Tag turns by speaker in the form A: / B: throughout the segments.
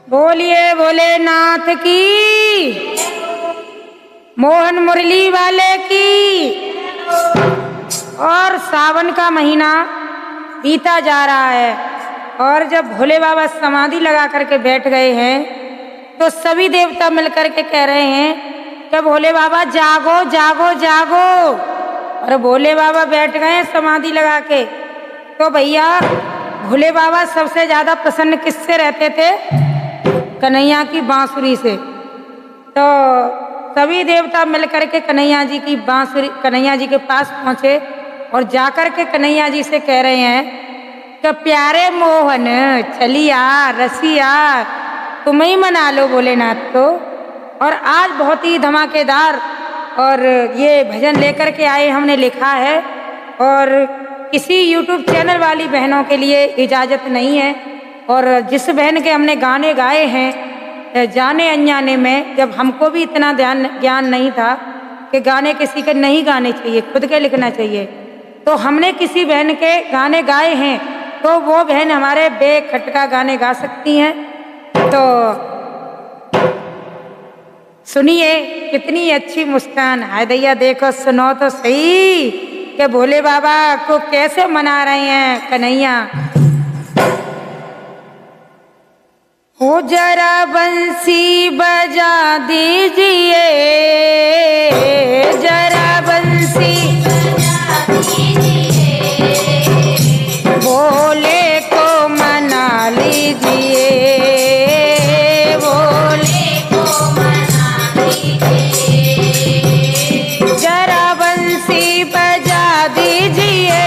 A: बोलिए भोलेनाथ की, मोहन मुरली वाले की। और सावन का महीना बीता जा रहा है और जब भोले बाबा समाधि लगा करके बैठ गए हैं तो सभी देवता मिलकर के कह रहे हैं कि भोले बाबा जागो जागो जागो। और भोले बाबा बैठ गए हैं समाधि लगा के। तो भैया भोले बाबा सबसे ज्यादा प्रसन्न किससे रहते थे? कन्हैया की बांसुरी से। तो सभी देवता मिलकर के कन्हैया जी की बांसुरी, कन्हैया जी के पास पहुंचे और जाकर के कन्हैया जी से कह रहे हैं कि प्यारे मोहन चलिया रसिया तुम ही मना लो भोलेनाथ को। और आज बहुत ही धमाकेदार और ये भजन लेकर के आए, हमने लिखा है। और किसी यूट्यूब चैनल वाली बहनों के लिए इजाज़त नहीं है। और जिस बहन के हमने गाने गाए हैं जाने अनजाने में, जब हमको भी इतना ज्ञान नहीं था कि गाने किसी के नहीं गाने चाहिए, खुद के लिखना चाहिए, तो हमने किसी बहन के गाने गाए हैं तो वो बहन हमारे बेखटका गाने गा सकती हैं। तो सुनिए कितनी अच्छी मुस्कान। हाय दैया देखो सुनो तो सही कि भोले बाबा को कैसे मना रहे हैं कन्हैया। हो जरा बंसी बजा दीजिए, जरा बंसी बजा दीजिए, भोले को मना लीजिए, भोले को मना लीजिए, जरा बंसी बजा दीजिए,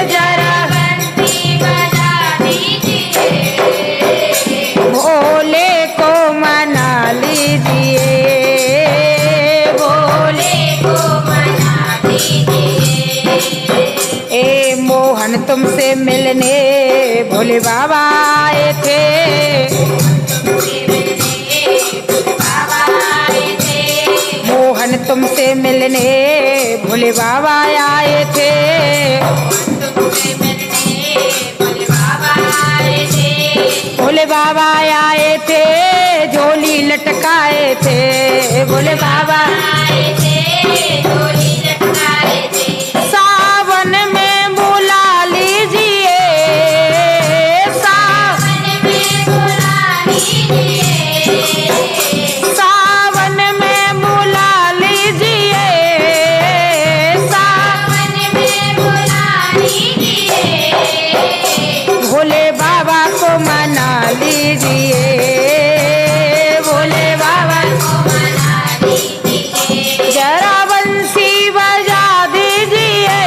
A: जरा बंसी बजा दीजिए, भोले को मना लीजिए, भोले को मना लीजिए। ए मोहन तुमसे मिलने भोले बाबा आए थे, मोहन तुमसे मिलने भोले बाबा आए थे, भोले बाबा आए थे, झोली लटकाए थे, भोले बाबा आए थे, झोली लटकाए थे। सावन में बुला लीजिए, सावन में बुला लीजिए, सावन में बुला लीजिए, सावन में बुला लीजिए, भोले बाबा को मना लीजिए, भोले बाबा को मना लीजिए, जरा बंसी बजा दीजिए,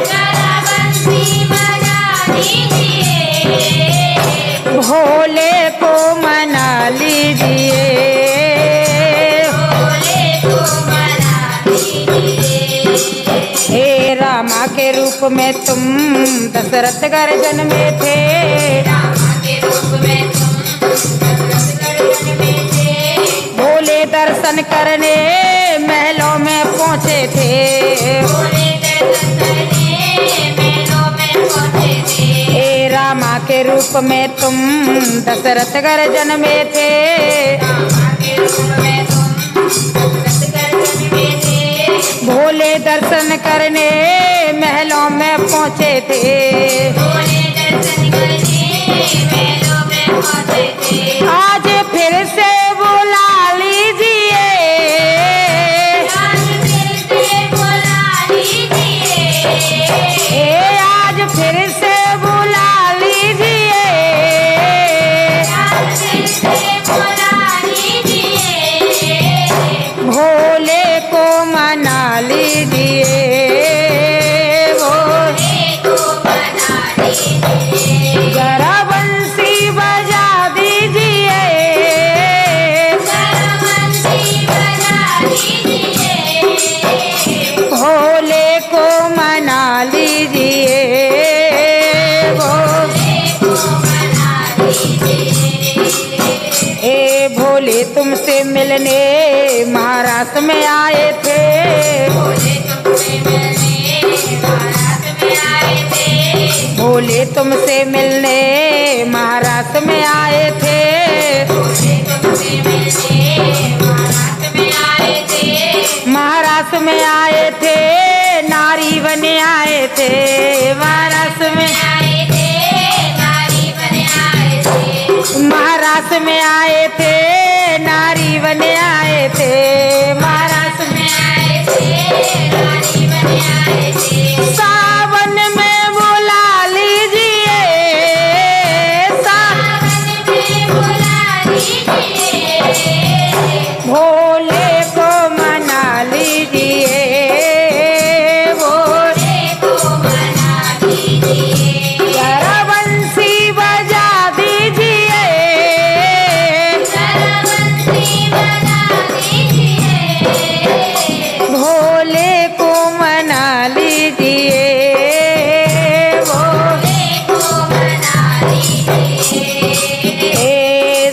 A: जरा बंसी बजा दीजिए, भोले को मना लीजिए, भोले को मना लीजिए। हे रामा के रूप में तुम दशरथ गर्जन में थे, रामा के रूप में तुम दशरथ गर्जन में थे, भोले दर्शन करने महलों में पहुँचे थे, भोले दर्शन करने महलों में पहुँचे थे। हे रामा के रूप में तुम दशरथ गर्जन में थे, रामा के रूप में तुम दशरथ गर्जन में थे, भोले दर्शन करने महलों में पहुँचे थे, भोले दर्शन करने महलों में पहुँचे थे। आज फिर से बुला लीजिए, आज फिर से बुला लीजिए, आज फिर से बुला लीजिए, आज फिर से बुला लीजिए, भोले को मना लीजिए, भोले को मना लीजिए, जरा बंसी बजा दीजिए, जरा बंसी बजा दीजिए, भोले को मना लीजिए, भोले को मना लीजिए। हे भोले तुमसे मिलने महाराष्ट्र में आए थे, भोले तुमसे मिलने महाराष्ट्र में आए थे, भोले तुमसे मिलने महाराष्ट्र में आए थे। महाराष्ट्र में आए थे, नारी बने आए थे। महाराष्ट्र में आए थे, नारी बने आए थे। महाराष्ट्र में आए थे, नारी बने आए थे। महाराष्ट्र में आए थे, नारी बने आए थे। सावन में बुला लीजिए, सावन में बुला लीजिए, भोले को मना लीजिए, भोले को मना लीजिए। जरा बंसी बजा दीजिए, जरा बंसी बजा दीजिए, भोले को मना लीजिए, भोले को मना लीजिए।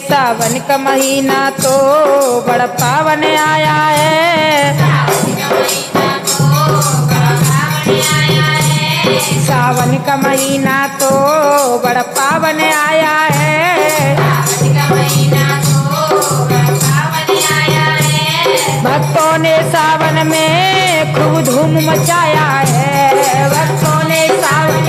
A: सावन का महीना तो बड़ा पावन आया है, सावन का महीना तो बड़ा पावन आया है। भक्तों ने सावन में खूब धूम मचाया है, भक्तों ने सावन